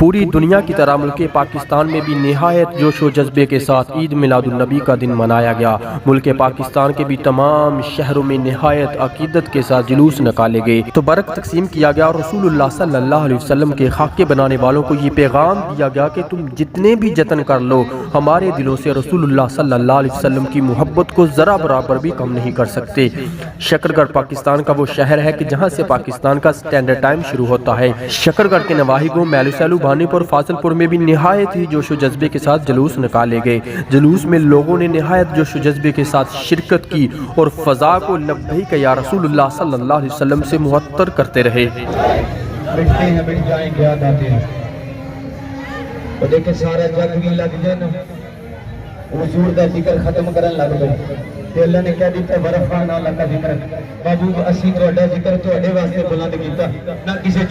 پوری دنیا کی طرح ملک پاکستان میں بھی نہایت جوش و جذبے کے ساتھ عید میلاد النبی کا دن منایا گیا۔ ملک پاکستان کے بھی تمام شہروں میں نہایت عقیدت کے ساتھ جلوس نکالے گئے تو برق تقسیم کیا گیا اور رسول اللہ صلی اللہ علیہ وسلم کے خاکے بنانے والوں کو یہ پیغام دیا گیا کہ تم جتنے بھی جتن کر لو ہمارے دلوں سے رسول اللہ صلی اللہ علیہ وسلم کی محبت کو ذرا برابر بھی کم نہیں کر سکتے۔ شکرگڑھ پاکستان کا وہ شہر ہے کہ جہاں سے پاکستان کا سٹینڈرڈ ٹائم شروع ہوتا ہے۔ شکرگڑھ کے نواحی کو میلو سیلو بھانی پور فاضل پور میں بھی نہایت ہی جوش و جذبے کے ساتھ جلوس نکالے گئے۔ جلوس میں لوگوں نے نہایت جوش و جذبے کے ساتھ شرکت کی اور فضا کو لبیک یا رسول اللہ صلی اللہ علیہ وسلم سے معطر کرتے رہے۔ بڑھتے ہیں بڑھ جائیں گے یاد آتے ہیں وہ دیکھیں سارا جگ بھی لگ جائے نا حضور دا ذکر ختم کرن لگ گئے تے اللہ نے کہہ دیتا ورفعنا لک ذکرک بابو اسی تہاڈا ذکر تہاڈے واسطے بلند کیتا نہ کسی